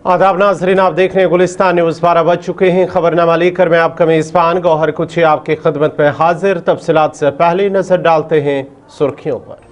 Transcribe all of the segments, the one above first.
आदाब नाज़रीन, आप देख रहे हैं गुलिस्तान न्यूज़। 12 बज चुके हैं। खबरनामा लेकर मैं आपका मेज़बान गौहर कुची आपकी खिदमत में हाजिर। तफसीलात से पहले नजर डालते हैं सुर्खियों पर।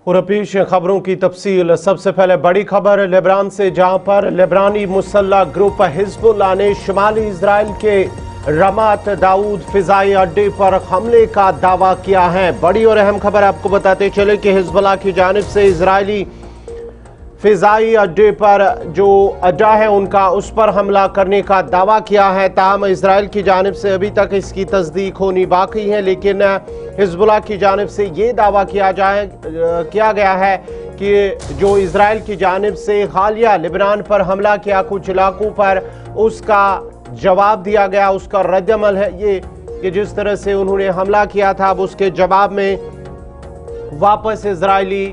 और पेश खबरों की तफसील। सबसे पहले बड़ी खबर लेबनान से, जहां पर लेबनानी मुसल्लह ग्रुप हिजबुल्लाह ने शुमाली इजराइल के रमात दाऊद फिजाई अड्डे पर हमले का दावा किया है। बड़ी और अहम खबर आपको बताते चले कि हिजबुल्लाह की जानिब से इजरायली फिजाई अड्डे पर जो अड्डा है उनका, उस पर हमला करने का दावा किया है। ताहम इजराइल की जानिब से अभी तक इसकी तस्दीक होनी बाकी है, लेकिन हिजबुल्लाह की जानिब से ये दावा किया गया है कि जो इजराइल की जानिब से हालिया लेबनान पर हमला किया कुछ इलाकों पर, उसका जवाब दिया गया, उसका रद्दअमल है ये कि जिस तरह से उन्होंने हमला किया था, अब उसके जवाब में वापस इजरायली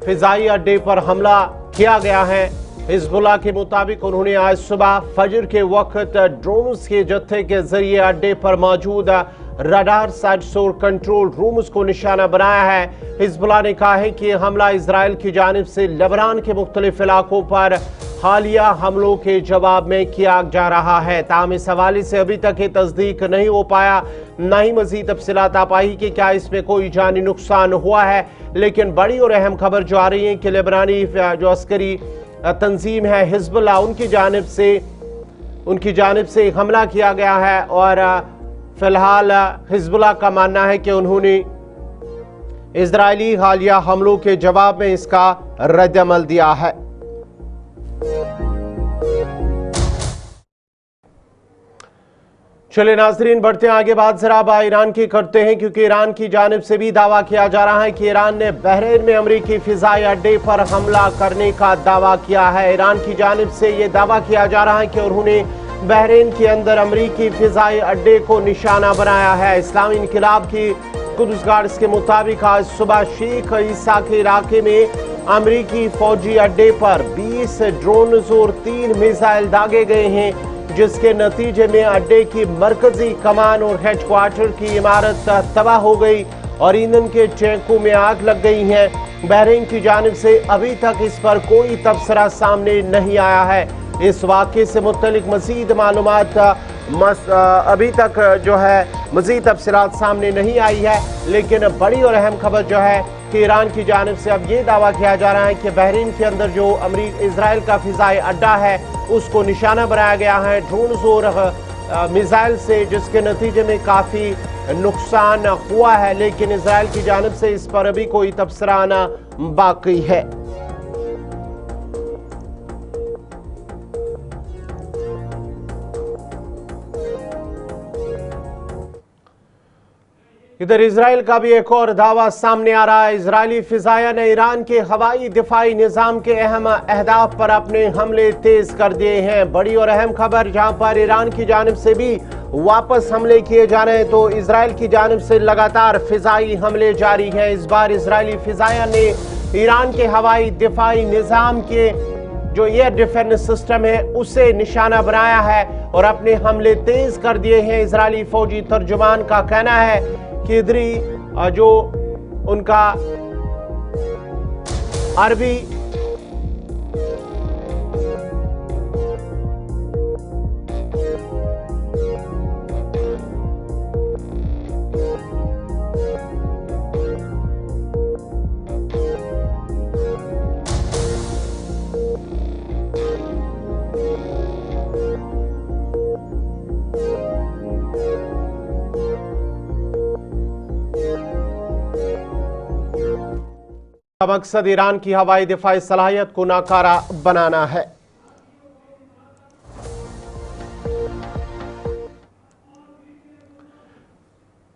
फिजाई अड्डे पर हमला किया गया है। हिजबुल्लाह के मुताबिक उन्होंने आज सुबह फजर के वक्त ड्रोन्स के जत्थे के जरिए अड्डे पर मौजूद रडार साइट्स और कंट्रोल रूम्स को निशाना बनाया है। हिजबुल्लाह ने कहा है कि हमला इजराइल की जानिब से लेबनान के मुख्तलिफ इलाकों पर हालिया हमलों के जवाब में किया जा रहा है। ताहम इस हवाले से अभी तक ये तस्दीक नहीं हो पाया, न ही मजीद तफसीलात आ पाई कि क्या इसमें कोई जानी नुकसान हुआ है। लेकिन बड़ी और अहम खबर जो आ रही है कि लेबनानी जो अस्करी तंजीम है हिजबुल्लाह, उनकी जानिब से हमला किया गया है और फिलहाल हिजबुल्लाह का मानना है कि उन्होंने इजरायली हालिया हमलों के जवाब में इसका रद्दअमल दिया है। चले नाजरीन, बढ़ते हैं आगे। बात जरा ईरान की करते हैं, क्योंकि ईरान की जानिब से भी दावा किया जा रहा है कि ईरान ने बहरीन में अमरीकी फिजाई अड्डे पर हमला करने का दावा किया है। ईरान की जानिब से यह दावा किया जा रहा है कि उन्होंने बहरीन के अंदर अमरीकी फिजाई अड्डे को निशाना बनाया है। इस्लामी इनकिलाब की कुद्स गार्ड्स के मुताबिक आज सुबह शेख ईसा के इलाके में अमरीकी फौजी अड्डे पर 20 ड्रोन और 3 मिसाइल दागे गए हैं, जिसके नतीजे में अड्डे की मरकजी कमान और हेडक्वार्टर की इमारत तबाह हो गई और ईंधन के टैंकों में आग लग गई है। बहरीन की जानिब से अभी तक इस पर कोई तबसरा सामने नहीं आया है। इस वाक़े से मुतल्लिक मज़ीद मालूमात अभी तक जो है मज़ीद तफसीलात सामने नहीं आई है। लेकिन बड़ी और अहम खबर जो है कि ईरान की जानिब से अब ये दावा किया जा रहा है कि बहरीन के अंदर जो इजराइल का फिजाई अड्डा है उसको निशाना बनाया गया है ड्रोन और मिसाइल से, जिसके नतीजे में काफ़ी नुकसान हुआ है। लेकिन इजराइल की जानिब से इस पर अभी कोई तबसरा आना बाकी है। इधर इजराइल का भी एक और दावा सामने आ रहा है। इजरायली फिजाया ने ईरान के हवाई दिफाई निज़ाम के अहम अहदाफ पर अपने हमले तेज कर दिए हैं। बड़ी और अहम खबर, जहां पर ईरान की जानिब से भी वापस हमले किए जा रहे हैं, तो इजराइल की जानिब से लगातार फिजाई हमले जारी हैं। इस बार इजरायली फिजाया ने ईरान के हवाई दिफाई निज़ाम के जो एयर डिफेंस सिस्टम है उसे निशाना बनाया है और अपने हमले तेज कर दिए हैं। इजरायली फौजी तर्जुमान का कहना है कि इधरी जो उनका अरबी का मकसद ईरान की हवाई दिफाई सलाहियत को नाकारा बनाना है।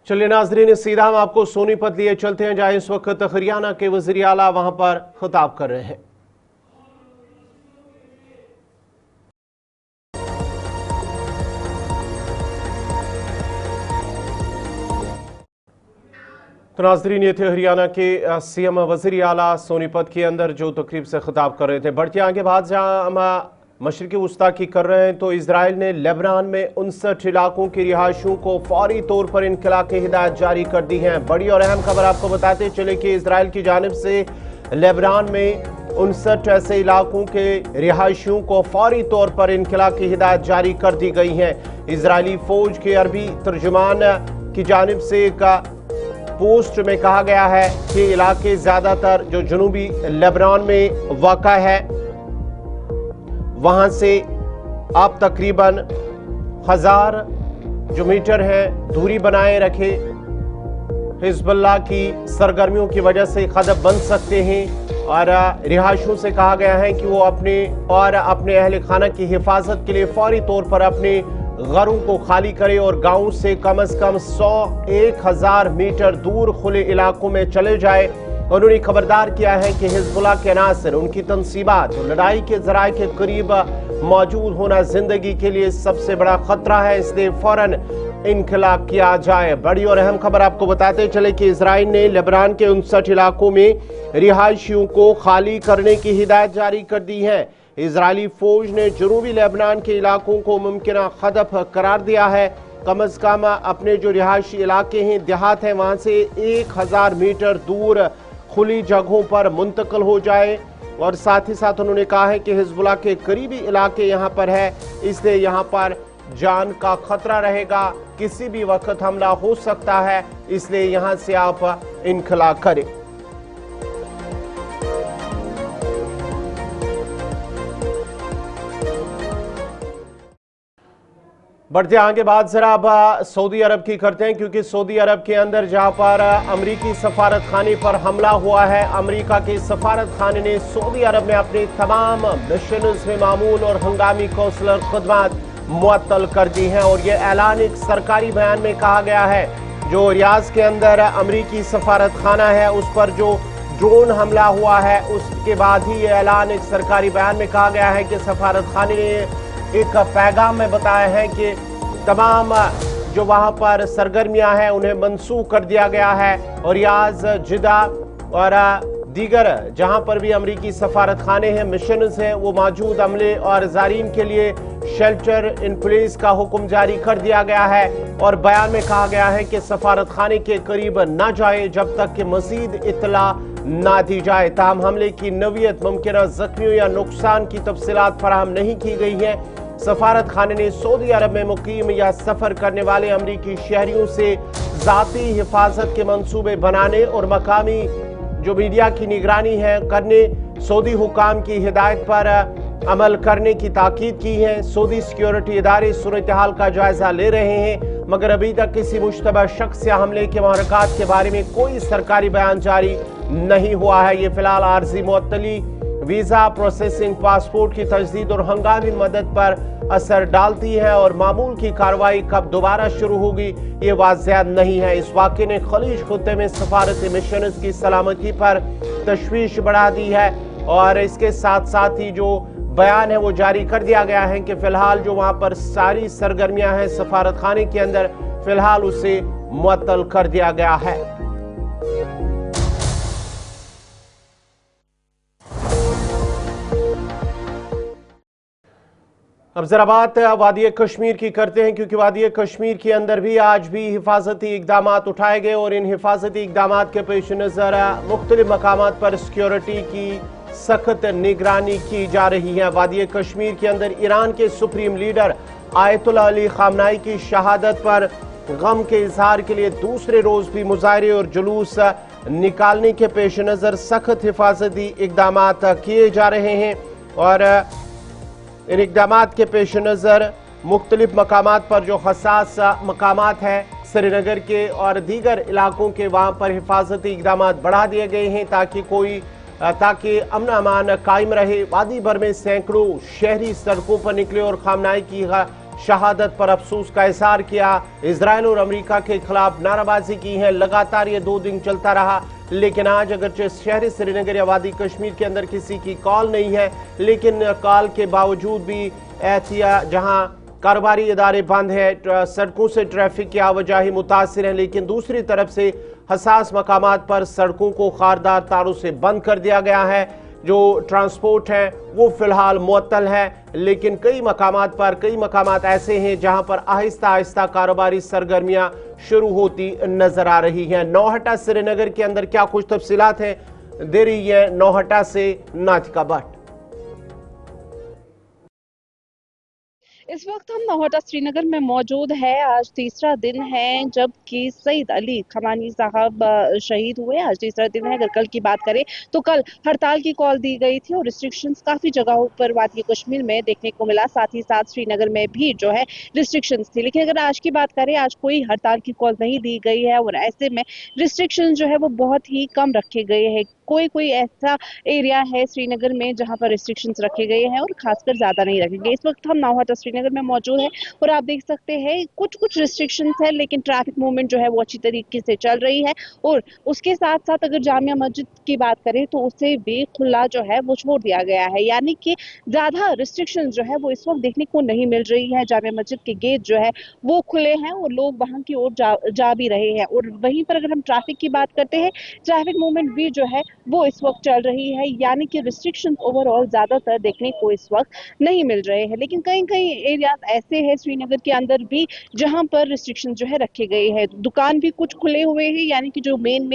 चलिए नाजरीन, सीधा हम आपको सोनीपत लिए चलते हैं, जहां इस वक्त हरियाणा के वज़ीर आला वहां पर खिताब कर रहे हैं। तो नाज़रीन, ये थे हरियाणा के सीएम वज़ीर आला सोनीपत के अंदर जो तकरीब से खिताब कर रहे थे। बढ़ते आगे बात जहाँ हम मशरिकी वस्ता की कर रहे हैं, तो इजराइल ने लेबनान में 59 इलाकों की रिहायशों को फौरी तौर पर इनखला की हिदायत जारी कर दी है। बड़ी और अहम खबर आपको बताते चले कि इजराइल की जानिब से लेबनान में 59 ऐसे इलाकों के रिहायशियों को फौरी तौर पर इनखला की हिदायत जारी कर दी गई है। इजरायली फौज के अरबी तर्जुमान की जानिब से एक पोस्ट में कहा गया है कि इलाके ज्यादातर जो जनूबी लेबनान में वाक़ा है, वहां से आप तकरीबन 1000 जो मीटर है दूरी बनाए रखे। हिजबुल्लाह की सरगर्मियों की वजह से खदब बन सकते हैं और रिहायशों से कहा गया है कि वो अपने और अपने अहल खाना की हिफाजत के लिए फौरी तौर पर अपने घरों को खाली करे और गांव से कम 1000 मीटर दूर खुले इलाकों में चले जाए। उन्होंने खबरदार किया है कि हिजबुल्लाह के अनासर, उनकी तंसीबात और लड़ाई के जराए के करीब मौजूद होना जिंदगी के लिए सबसे बड़ा खतरा है, इसलिए फौरन इनखला किया जाए। बड़ी और अहम खबर आपको बताते चले कि इजराइल ने लेबनान के 59 इलाकों में रिहायशियों को खाली करने की हिदायत जारी कर दी है। इजरायली फौज ने जनूबी लेबनान के इलाकों को मुमकिन खदफ करार दिया है। कम अज कम अपने जो रिहायशी इलाके हैं, देहात हैं, वहां से 1000 मीटर दूर खुली जगहों पर मुंतकिल हो जाए। और साथ ही साथ उन्होंने कहा है कि हिजबुल्लाह के करीबी इलाके यहाँ पर है, इसलिए यहाँ पर जान का खतरा रहेगा, किसी भी वक्त हमला हो सकता है, इसलिए यहाँ से आप इनखला करें। बढ़ते आगे बात जरा अब सऊदी अरब की करते हैं, क्योंकि सऊदी अरब के अंदर जहां पर अमरीकी सफारत खाने पर हमला हुआ है, अमरीका के सफारत खाने ने सऊदी अरब में अपने तमाम मिशंस में मामूल और हंगामी कौंसलर खदमात मुअत्तल कर दी हैं। और ये ऐलान एक सरकारी बयान में कहा गया है। जो रियाज के अंदर अमरीकी सफारत खाना है, उस पर जो ड्रोन हमला हुआ है, उसके बाद ही ये ऐलान एक सरकारी बयान में कहा गया है कि सफारत खाने ने एक पैगाम में बताया है कि तमाम जो वहां पर सरगर्मियां हैं उन्हें मंसूख कर दिया गया है। और रियाज, जिदा और दीगर जहां पर भी अमरीकी सफारत खाने हैं, मिशंस हैं, वो मौजूद अमले और ज़ारीन के लिए शेल्टर इन प्लेस का हुक्म जारी कर दिया गया है। और बयान में कहा गया है कि सफारत खाने के करीब न जाए जब तक कि मजीद इतला ना दी जाए। ताहम हमले की नवीयत, मुमकिन जख्मियों या नुकसान की तफसीलात फराहम नहीं की गई है। सफारत खाने ने सऊदी अरब में मुकीम या सफर करने वाले अमरीकी शहरियों से जाती हिफाजत के मंसूबे बनाने और मकामी जो मीडिया की निगरानी है करने, सऊदी हुकाम की हिदायत पर अमल करने की ताकीद की है। सऊदी सिक्योरिटी इदारे सूरत हाल का जायजा ले रहे हैं, मगर अभी तक किसी मुश्तबह शख्स या हमले के महरक़ात के बारे में कोई सरकारी बयान जारी नहीं हुआ है। ये फिलहाल आर्जी मुअत्तली, वीज़ा प्रोसेसिंग, पासपोर्ट की तजदीद और हंगामी मदद पर असर डालती है और मामूल की कार्रवाई कब दोबारा शुरू होगी ये वाज़ेह नहीं है। इस वाक़े ने खलीज खत्ते में सफारती मिशंस की सलामती पर तशवीश बढ़ा दी है। और इसके साथ साथ ही जो बयान है वो जारी कर दिया गया है कि फ़िलहाल जो वहाँ पर सारी सरगर्मियाँ हैं सफारत खाने के अंदर, फ़िलहाल उसे मुअत्तल कर दिया गया है। अब जरा बात वादी कश्मीर की करते हैं, क्योंकि वादी कश्मीर के अंदर भी आज भी हिफाजती इकदाम उठाए गए और इन हिफाजती इकदाम के पेश नज़र मुख्तलिफ मकामात पर सिक्योरिटी की सख्त निगरानी की जा रही है। वादी कश्मीर के अंदर ईरान के सुप्रीम लीडर आयतुल्लाह अली खामनाई की शहादत पर गम के इजहार के लिए दूसरे रोज भी मुजाहरे और जुलूस निकालने के पेश नज़र सख्त हिफाजती इकदाम किए जा रहे हैं। और इन इकदामात के पेश नज़र मुख्तलिफ मकामात पर जो हसास मकामात हैं श्रीनगर के और दीगर इलाकों के, वहाँ पर हिफाजती इकदाम बढ़ा दिए गए हैं ताकि अमन अमान कायम रहे। वादी भर में सैकड़ों शहरी सड़कों पर निकले और खामनाई की शहादत पर अफसोस का इजहार किया। इजराइल और अमेरिका के खिलाफ नाराबाजी की है। लगातार ये 2 दिन चलता रहा, लेकिन आज अगरचे शहरी श्रीनगर या वादी कश्मीर के अंदर किसी की कॉल नहीं है, लेकिन कॉल के बावजूद भी एहतियात जहां कारोबारी इदारे बंद है, सड़कों से ट्रैफिक की आवाजाही मुतासिर है, लेकिन दूसरी तरफ से हसास मकामात पर सड़कों को खारदार तारों से बंद कर दिया गया है। जो ट्रांसपोर्ट है वो फिलहाल मुअत्तल है, लेकिन कई मकामात ऐसे हैं जहां पर आहिस्ता आहिस्ता कारोबारी सरगर्मियां शुरू होती नजर आ रही हैं। नौहटा श्रीनगर के अंदर क्या कुछ तफसीलात हैं, दे रही है नौहटा से नातिका भट्ट। इस वक्त हम नौहटा श्रीनगर में मौजूद है। आज तीसरा दिन है जबकि सईद अली खमानी साहब शहीद हुए। आज तीसरा दिन है। अगर कल की बात करें तो कल हड़ताल की कॉल दी गई थी और रिस्ट्रिक्शंस काफी जगहों पर वादी कश्मीर में देखने को मिला, साथ ही साथ श्रीनगर में भी जो है रिस्ट्रिक्शंस थी। लेकिन अगर आज की बात करें, आज कोई हड़ताल की कॉल नहीं दी गई है और ऐसे में रिस्ट्रिक्शन जो है वो बहुत ही कम रखे गए हैं। कोई ऐसा एरिया है श्रीनगर में जहां पर रिस्ट्रिक्शंस रखे गए हैं और खासकर ज्यादा नहीं रखे गए। इस वक्त हम नौहटा श्रीनगर में मौजूद है और आप देख सकते हैं कुछ रिस्ट्रिक्शंस है, लेकिन ट्रैफिक मूवमेंट जो है वो अच्छी तरीके से चल रही है। और उसके साथ साथ अगर जामिया मस्जिद की बात करें तो उसे भी खुला जो है वो छोड़ दिया गया है, यानी कि ज्यादा रिस्ट्रिक्शन जो है वो इस वक्त देखने को नहीं मिल रही है। जामिया मस्जिद के गेट जो है वो खुले हैं और लोग वहां की ओर जा भी रहे हैं। और वहीं पर अगर हम ट्रैफिक की बात करते हैं, ट्रैफिक मूवमेंट भी जो है वो इस वक्त चल रही है, यानी कि रिस्ट्रिक्शंस ओवरऑल ज्यादातर देखने को इस वक्त नहीं मिल रहे हैं। लेकिन कई एरियाज ऐसे हैं श्रीनगर के अंदर भी जहां पर रिस्ट्रिक्शन जो है रखे गए हैं। दुकान भी कुछ खुले हुए हैं, यानी कि जो मेन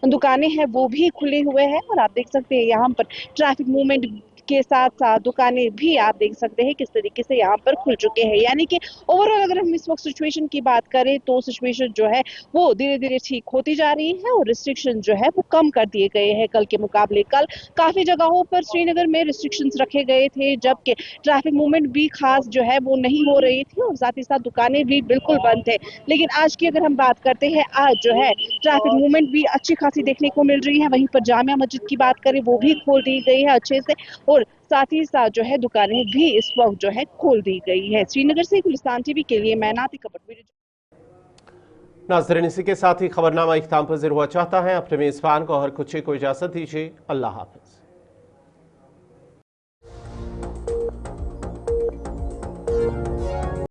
दुकानें हैं वो भी खुले हुए हैं। और आप देख सकते हैं यहाँ पर ट्रैफिक मूवमेंट के साथ साथ दुकानें भी आप देख सकते हैं किस तरीके से यहाँ पर खुल चुके हैं। यानी कि ओवरऑल अगर हम इस वक्त सिचुएशन की बात करें तो सिचुएशन जो है वो धीरे धीरे ठीक होती जा रही है और रिस्ट्रिक्शन जो है वो कम कर दिए गए हैं कल के मुकाबले। कल काफी जगहों पर श्रीनगर में रिस्ट्रिक्शंस रखे गए थे, जबकि ट्रैफिक मूवमेंट भी खास जो है वो नहीं हो रही थी और साथ ही साथ दुकानें भी बिल्कुल बंद थे। लेकिन आज की अगर हम बात करते हैं, आज जो है ट्रैफिक मूवमेंट भी अच्छी खासी देखने को मिल रही है। वहीं पर जामिया मस्जिद की बात करें वो भी खोल दी गई है अच्छे से और साथ ही साथ जो है दुकानें भी इस वक्त जो है खोल दी गई है। श्रीनगर से गुलिस्तान टीवी के लिए मैं नातिका भट्ट। नाज़रीन, इसी के साथ ही खबरनामा इख्तिताम पज़ीर हुआ चाहता है। अपने मेज़बान को हर कुछ को इजाज़त दीजिए। अल्लाह हाफ़िज़।